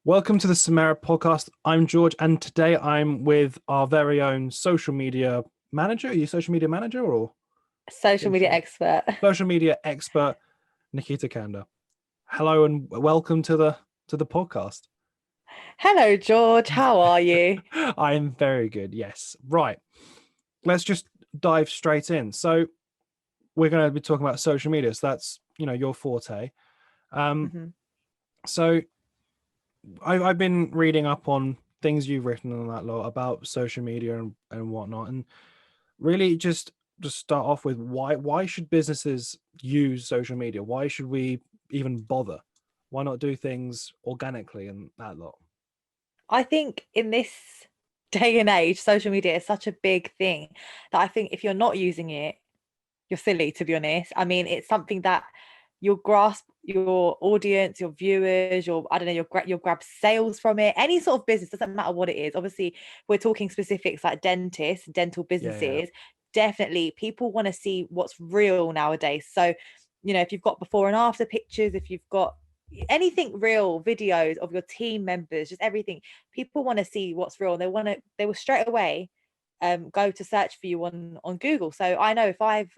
Welcome to the Samera podcast. I'm George, and today I'm with our very own social media manager. Are you social media manager or Social media expert. social media expert, Nikita Kanda? Hello and welcome to the podcast. Hello, George. How are you? I am very good. Yes. Right. Let's just dive straight in. So we're going to be talking about social media. So that's your forte. Um, hmm so I've been reading up on things you've written on that lot about social media and whatnot, and really just start off with why should businesses use social media? Why should we even bother? Why not do things organically and that lot? I think in this day and age, social media is such a big thing that I think if you're not using it, you're silly, to be honest. I mean, it's something that you'll grasp your audience, your viewers, I don't know, you'll grab sales from it. Any sort of business, doesn't matter what it is. Obviously, we're talking specifics like dentists, dental Yeah. businesses. Definitely, people want to see what's real nowadays. So, if you've got before and after pictures, if you've got anything real, videos of your team members, just everything, people want to see what's real. They will straight away go to search for you on Google. So I know if I've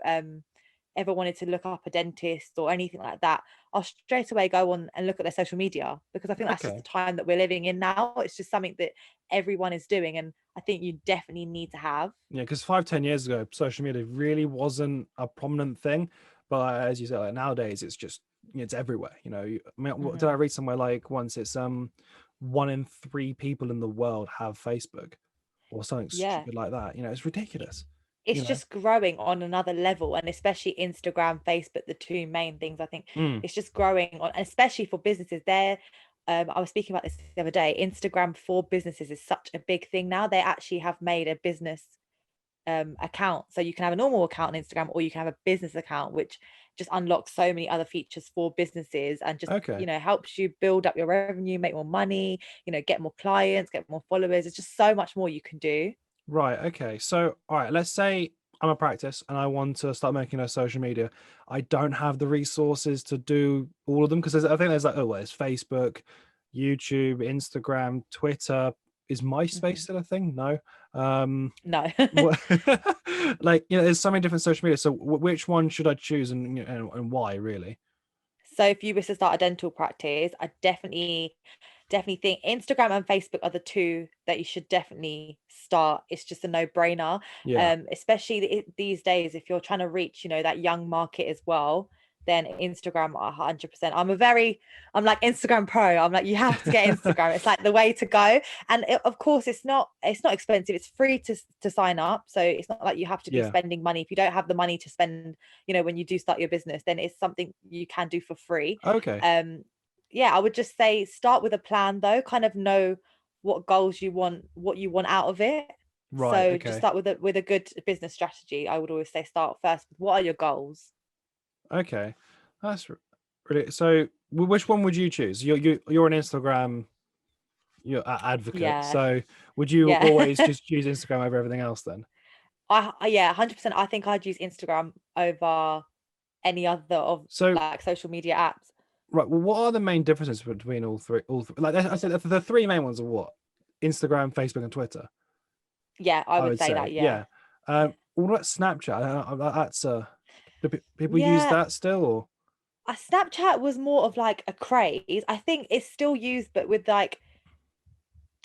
ever wanted to look up a dentist or anything like that, I'll straight away go on and look at their social media, because I think that's just the Okay. time that we're living in now. It's just something that everyone is doing, and I think you definitely need to have. Yeah, because 5-10 years ago, social media really wasn't a prominent thing, but as you said, like nowadays it's just it's everywhere. I mean, what did I hmm read somewhere like once? It's 1 in 3 people in the world have Facebook or something Yeah, stupid like that. It's ridiculous. you it's know just growing on another level, and especially Instagram, Facebook, the two main things. I think mm, it's just growing on, especially for businesses. I was speaking about this the other day. Instagram for businesses is such a big thing now. They actually have made a business account, so you can have a normal account on Instagram, or you can have a business account, which just unlocks so many other features for businesses, and just okay. helps you build up your revenue, make more money, get more clients, get more followers. It's just so much more you can do. Right. Okay. So, all right, let's say I'm a practice and I want to start making a social media. I don't have the resources to do all of them because I think there's like, oh, well, there's Facebook, YouTube, Instagram, Twitter. Is MySpace Mhm. still a thing? No. Um, No. what, like, there's so many different social media. So, which one should I choose and why, really? So if you were to start a dental practice, I definitely think Instagram and Facebook are the two that you should definitely start. It's just a no-brainer. Yeah. Especially these days, if you're trying to reach, that young market as well, then Instagram 100%. I'm like Instagram pro. I'm like, you have to get Instagram. It's like the way to go. And of course, it's not expensive. It's free to sign up. So it's not like you have to be Yeah. spending money. If you don't have the money to spend, when you do start your business, then it's something you can do for free. Okay. Um, yeah, I would just say start with a plan though, kind of know what goals you want, what you want out of it. Right. So just Okay. start with a good business strategy. I would always say start first with what are your goals? Okay. That's really so. Which one would you choose? You're an Instagram advocate. Yeah. So would you Yeah. always just choose Instagram over everything else then? Yeah, 100%. I think I'd use Instagram over any other of So like social media apps. right, well, what are the main differences between all three? Like I said, the three main ones are what? Instagram, Facebook, and Twitter. Yeah, I I would would say say, that, yeah. yeah. What about Snapchat? That's do people use Yeah, that still, or Snapchat was more of like a craze. I think it's still used, but with like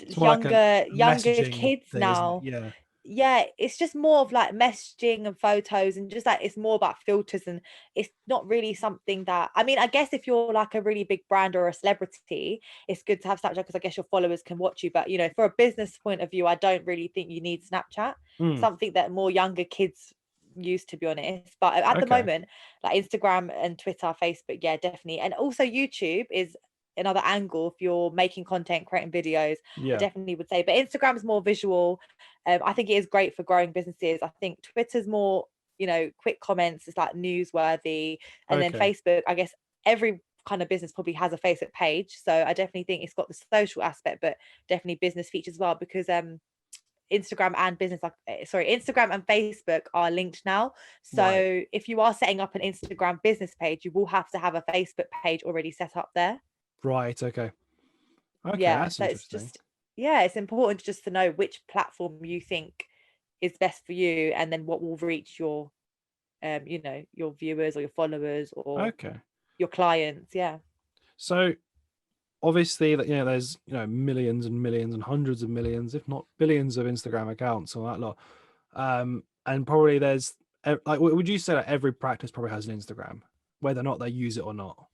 it's more like a younger messaging kids thing, isn't it? now. Yeah, Yeah, it's just more of like messaging and photos, and just like it's more about filters, and it's not really something that, I mean, I guess if you're like a really big brand or a celebrity, it's good to have Snapchat because I guess your followers can watch you. But for a business point of view, I don't really think you need Snapchat. mm, Something that more younger kids use, to be honest. But at the okay, moment, like Instagram and Twitter, Facebook, yeah, definitely. And also YouTube is another angle if you're making content, creating videos. I yeah, definitely would say, but Instagram is more visual. I think it is great for growing businesses. I think Twitter's more, quick comments. It's like newsworthy, and then okay, Facebook, I guess every kind of business probably has a Facebook page. So I definitely think it's got the social aspect, but definitely business features as well, because Instagram and Instagram and Facebook are linked now. right. So if you are setting up an Instagram business page, you will have to have a Facebook page already set up there. Right. Okay. Okay, Yeah, that's so it's interesting. just, yeah, it's important just to know which platform you think is best for you, and then what will reach your your viewers or your followers or Okay. your clients. Yeah. So obviously that there's millions and millions and hundreds of millions, if not billions, of Instagram accounts or that lot. And probably there's like, would you say that every practice probably has an Instagram, whether or not they use it or not?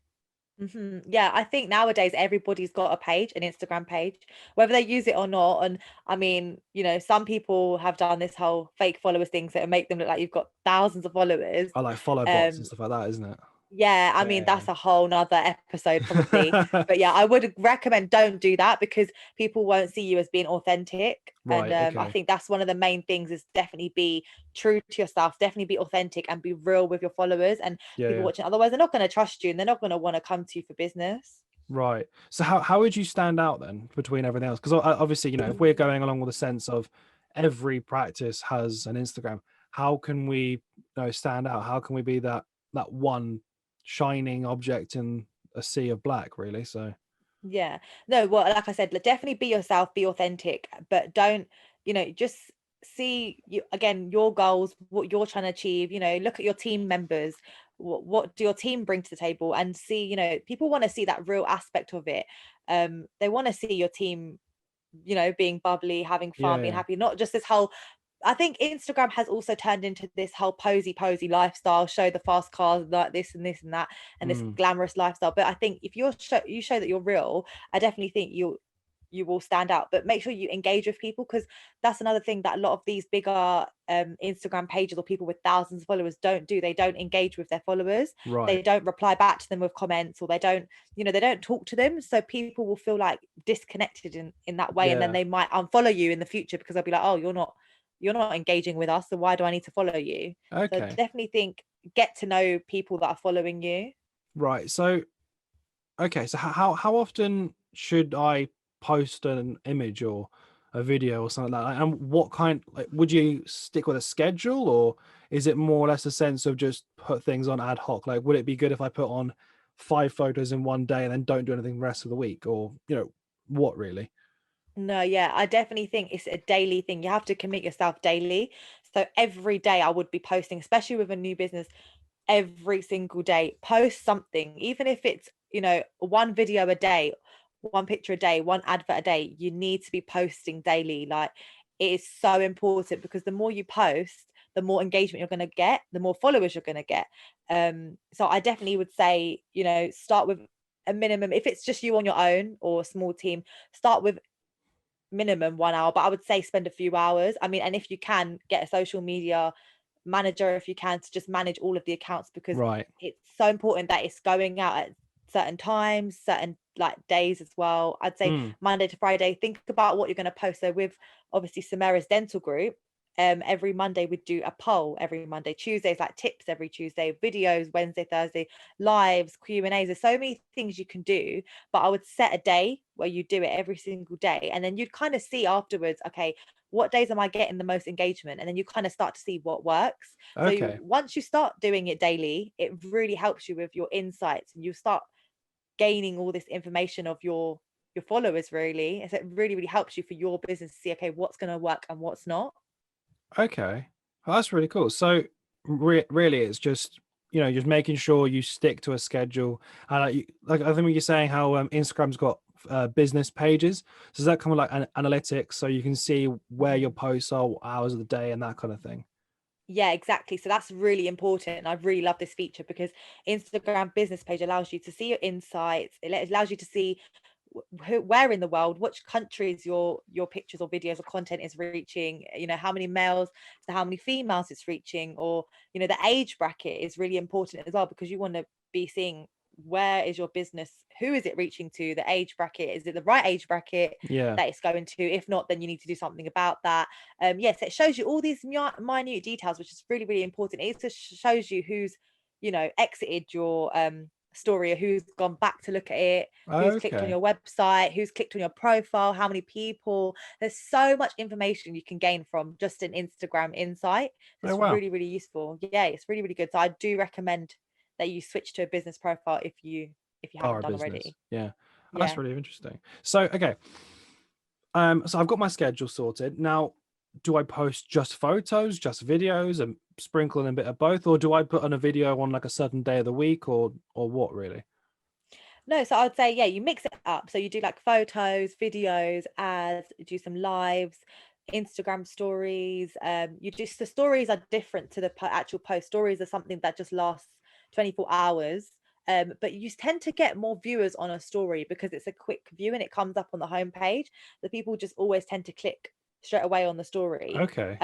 Yeah, I think nowadays everybody's got a page, an Instagram page, whether they use it or not. And I mean, some people have done this whole fake followers thing, so it make them look like you've got thousands of followers. I like follow bots and Um, stuff like that, isn't it? Yeah, I mean, Yeah. that's a whole nother episode probably. But yeah, I would recommend don't do that because people won't see you as being authentic. And Right. I Okay. think that's one of the main things is definitely be true to yourself, definitely be authentic and be real with your followers and Yeah. people Yeah. watching. Otherwise, they're not going to trust you and they're not going to want to come to you for business. Right. So how would you stand out then between everything else? Because obviously, if we're going along with the sense of every practice has an Instagram, how can we, stand out? How can we be that one shining object in a sea of black, really? So Yeah. No, well, like I said, definitely be yourself, be authentic, but don't, just see you again, your goals, what you're trying to achieve, look at your team members. What do your team bring to the table and see, people want to see that real aspect of it. They want to see your team, being bubbly, having yeah, fun, being yeah. happy, not just this whole I think Instagram has also turned into this whole posy lifestyle, show the fast cars like this and this and that, and this Mm, glamorous lifestyle. But I think if you show that you're real, I definitely think you will stand out. But make sure you engage with people because that's another thing that a lot of these bigger Instagram pages or people with thousands of followers don't do. They don't engage with their followers. right. They don't reply back to them with comments, or they don't, they don't talk to them. So people will feel like disconnected in that way, and then Yeah. they might unfollow you in the future because they'll be like, oh, you're not engaging with us, so why do I need to follow you? So Okay. definitely think get to know people that are following you. Right. So okay. So how often should I post an image or a video or something like that? And what kind, like, would you stick with a schedule, or is it more or less a sense of just put things on ad hoc? Like, would it be good if I put on 5 photos in one day and then don't do anything the rest of the week, or what really? No, yeah, I definitely think it's a daily thing. You have to commit yourself daily. So every day I would be posting, especially with a new business, every single day, post something, even if it's, one video a day, one picture a day, one advert a day, you need to be posting daily. Like it is so important because the more you post, the more engagement you're going to get, the more followers you're going to get. So I definitely would say, start with a minimum. If it's just you on your own or a small team, start with minimum 1 hour, but I would say spend a few hours. I mean, and if you can get a social media manager, if you can, to just manage all of the accounts because Right. it's so important that it's going out at certain times, certain like days as well. I'd say Mm, Monday to Friday. Think about what you're going to post. So with obviously Samera's dental group, every Monday we'd do a poll every Monday. Tuesdays like tips every Tuesday, videos Wednesday, Thursday, lives, Q&As. There's so many things you can do, but I would set a day where you do it every single day, and then you'd kind of see afterwards, okay, what days am I getting the most engagement? And then you kind of start to see what works. So okay. once you start doing it daily, it really helps you with your insights, and you start gaining all this information of your followers really. And so it really, really helps you for your business to see, okay, what's going to work and what's not. Okay. Well, that's really cool. So really, it's just just making sure you stick to a schedule. And like I think you're saying how Instagram's got business pages. So is that kind of like an analytics, so you can see where your Mhm. posts are, what hours of the day, and that kind of thing? Yeah, exactly. So that's really important. And I really love this feature because Instagram business page allows you to see your insights. It allows you to see where in the world, which countries your pictures or videos or content is reaching, how many males to how many females it's reaching, or the age bracket is really important as well because you want to be seeing where is your business, who is it reaching to, the age bracket, is it the right age bracket Yeah. that it's going to? If not, then you need to do something about that. Yes, it shows you all these minute details, which is really, really important. It also shows you who's exited your story, or who's gone back to look at it, who's clicked on Okay. your website, who's clicked on your profile, how many people. There's so much information you can gain from just an Instagram insight. Oh It's wow. really, really useful. Yeah, it's really, really good. So I do recommend that you switch to a business profile if you Are haven't a done business. already. Yeah. That's Yeah. really interesting. So, okay. So I've got my schedule sorted. Now, do I post just photos, just videos, and sprinkle in a bit of both, or do I put on a video on like a certain day of the week, or what really? No, so I'd say, yeah, you mix it up. So you do like photos, videos, ads, do some lives, Instagram stories. You just, the stories are different to the actual post. Stories are something that just lasts 24 hours. But you tend to get more viewers on a story because it's a quick view and it comes up on the homepage. The people just always tend to click straight away on the story. Okay.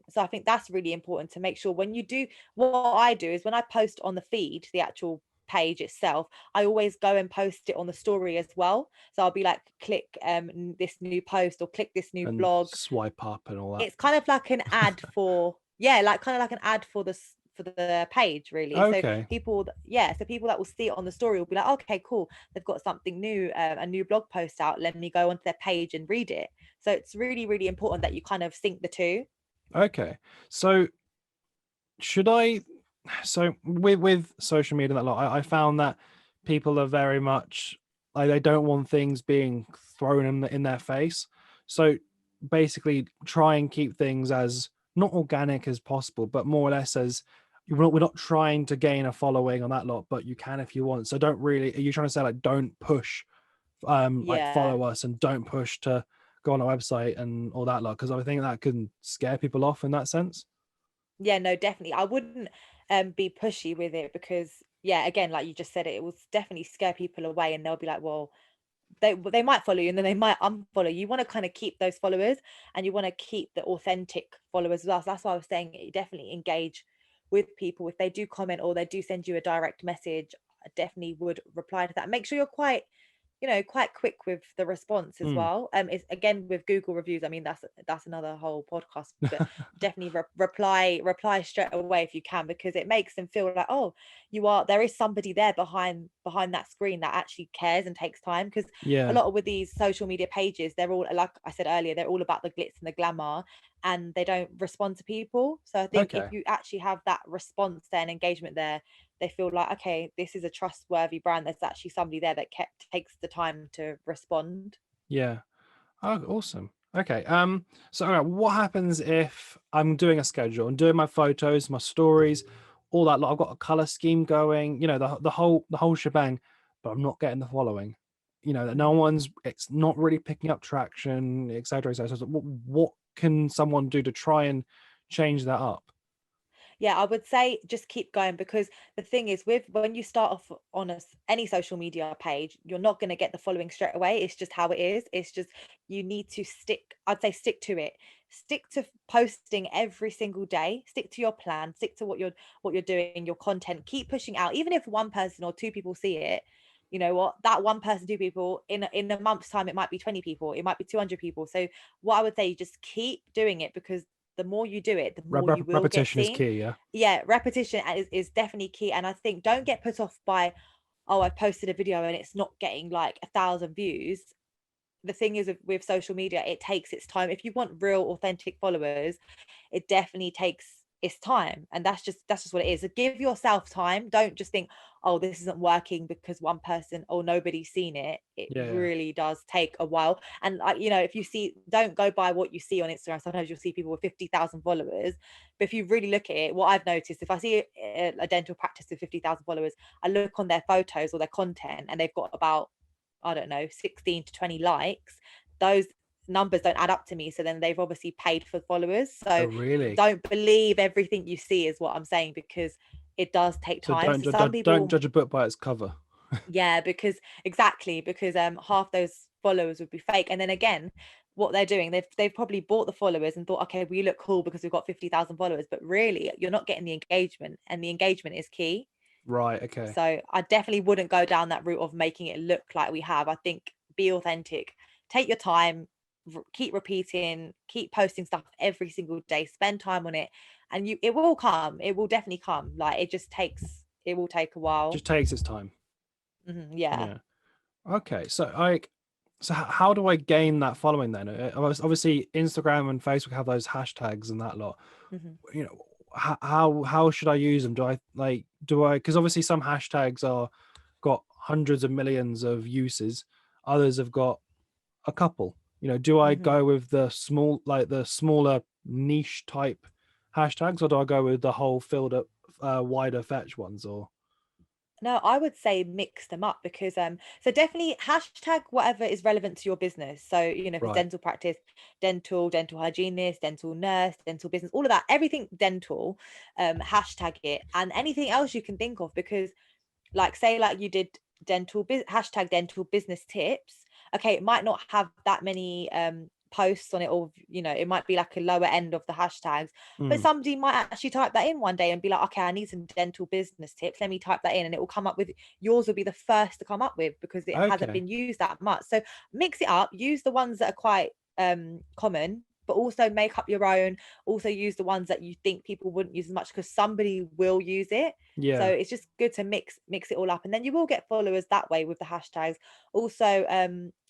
So I think that's really important to make sure when you do, what I do is when I post on the feed, the actual page itself, I always go and post it on the story as well. So I'll be like, click this new post or click this new And blog. swipe up and all that. It's kind of like an ad for, yeah, like kind of like an ad for the page really. So Okay. people, yeah, so people that will see it on the story will be like, okay, cool, they've got something new, a new blog post out, let me go onto their page and read it. So it's really, really important that you kind of sync the two. Okay. So should I? So with social media and that lot, I found that people are very much like they don't want things being thrown in their face. So basically, try and keep things as not organic as possible, but more or less as we're not trying to gain a following on that lot, but you can if you want. So don't really. Are you trying to say like don't push, like Yeah. follow us and don't push to go on our website and all that lot? Because I think that can scare people off in that sense. Yeah, no, definitely. I wouldn't be pushy with it because yeah, again, like you just said, it will definitely scare people away and they'll be like, well, they might follow you and then they might unfollow. You want to kind of keep those followers and you want to keep the authentic followers as well. So that's why I was saying you definitely engage with people. If they do comment or they do send you a direct message, I definitely would reply to that. Make sure you're quite, quite quick with the response as Mm. well. It's again with Google reviews. I mean, that's another whole podcast, but definitely reply straight away if you can, because it makes them feel like, oh, there is somebody there behind that screen that actually cares and takes time. Because a Yeah. lot of with these social media pages, they're all, like I said earlier, they're all about the glitz and the glamour, and they don't respond to people. So I think if Okay. you actually have that response there and engagement there, they feel like, okay, this is a trustworthy brand. There's actually somebody there that takes the time to respond. Yeah. Oh, awesome. Okay. So all right, what happens if I'm doing a schedule and doing my photos, my stories, all that lot? I've got a color scheme going, the whole shebang, but I'm not getting the following. That no Mhm. one's, it's not really picking up traction, etc. etc. So what can someone do to try and change that up? Yeah, I would say just keep going, because the thing is, with when you start off on any social media page, you're not going to get the following straight away. It's just how it is. It's just, you need to stick, I'd say stick to it. Stick to posting every single day. Stick to your plan. Stick to what you're doing, your content. Keep pushing out. Even if one person or two people see it, you know what? That one person, two people, in a month's time, it might be 20 people, it might be 200 people. So what I would say, just keep doing it, because the more you do it, the more you will get Repetition is seen. key. Yeah. Yeah, repetition is definitely key. And I think, don't get put off by, oh, I've posted a video and it's not getting like 1,000 views. The thing is, with social media, it takes its time. If you want real authentic followers, it definitely takes its time, and that's just what it is. So give yourself time. Don't just think, oh, this isn't working because one person or nobody's seen it. It Yeah. Yeah. really does take a while. And like, if you see, don't go by what you see on Instagram. Sometimes you'll see people with 50,000 followers, but if you really look at it, what I've noticed, if I see a dental practice with 50,000 followers, I look on their photos or their content and they've got about, I don't know, 16 to 20 likes. Those numbers don't add up to me. So then they've obviously paid for followers. Oh, So really? don't believe everything you see, is what I'm saying, because it does take So time. don't So some don't people, judge a book by its cover. yeah, because exactly, because half those followers would be fake. And then again, what they're doing, they've probably bought the followers and thought, okay, we look cool because we've got 50,000 followers, but really you're not getting the engagement, and the engagement is key. Right. Okay. So I definitely wouldn't go down that route of making it look like we have. I think be authentic, take your time, keep repeating, keep posting stuff every single day, spend time on it, and it will come. It will definitely come. Like, it will take a while. Just takes its time. Yeah. Yeah. Okay, so how do I gain that following then? Obviously, Instagram and Facebook have those hashtags and that lot. hmm You know, how should I use them? Do I? Because obviously some hashtags are got hundreds of millions of uses. Others have got a couple. Do I Mhm. go with the smaller niche type hashtags, or do I go with the whole filled up wider fetch ones? Or No, I would say mix them up because so definitely hashtag whatever is relevant to your business. So, if it's right, dental practice, dental hygienist, dental nurse, dental business, all of that, everything dental, hashtag it, and anything else you can think of, because like say like you did hashtag dental business tips. Okay, it might not have that many posts on it, or it might be like a lower end of the hashtags, but mm, somebody might actually type that in one day and be like, okay, I need some dental business tips, let me type that in, and it will come up with yours, will be the first to come up with, because it hasn't okay, been used that much. So mix it up, use the ones that are quite common, but also make up your own. Also use the ones that you think people wouldn't use as much, because somebody will use it. So yeah, it's just good to mix it all up, and then you will get followers that way with the hashtags. Also,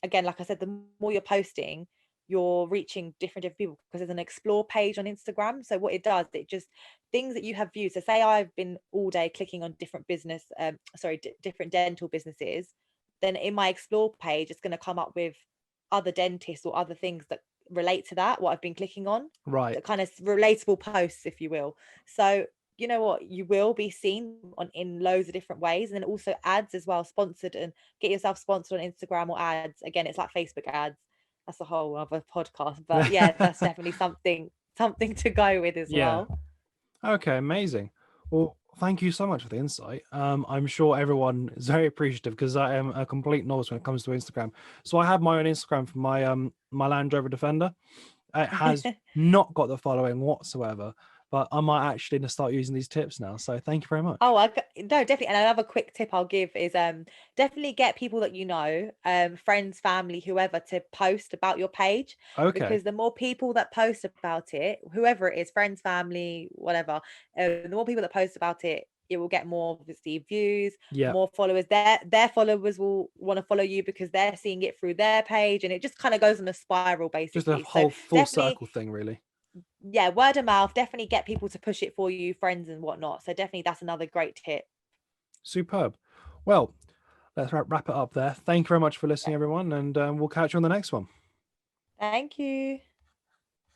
again, like I said, the more you're posting, you're reaching different people, because there's an explore page on Instagram. So what it does, it just things that you have viewed. So say I've been all day clicking on different different dental businesses, then in my explore page, it's going to come up with other dentists or other things that relate to that, what I've been clicking on, right, that kind of relatable posts, if you will. So you know what, you will be seen on in loads of different ways. And then also ads as well, sponsored, and get yourself sponsored on Instagram, or ads. Again, it's like Facebook ads. That's a whole other podcast, but yeah, that's definitely something to go with as yeah. well. Okay, amazing. Well, thank you so much for the insight. I'm sure everyone is very appreciative, because I am a complete novice when it comes to Instagram. So I have my own Instagram for my Land Rover Defender. It has not got the following whatsoever, but I might actually start using these tips now. So thank you very much. Oh, no, definitely. And another quick tip I'll give is definitely get people that friends, family, whoever, to post about your page, Okay. because the more people that post about it, whoever it is, friends, family, whatever, the more people that post about it, it will get more obviously views, Yeah. more followers. Their followers will want to follow you because they're seeing it through their page, and it just kind of goes on a spiral Just a basically. So whole full definitely, circle thing, really. yeah, word of mouth, definitely get people to push it for you, friends and whatnot. So definitely that's another great tip. Superb. Well, let's wrap it up there. Thank you very much for Yeah. listening, everyone, and we'll catch you on the next one. Thank you.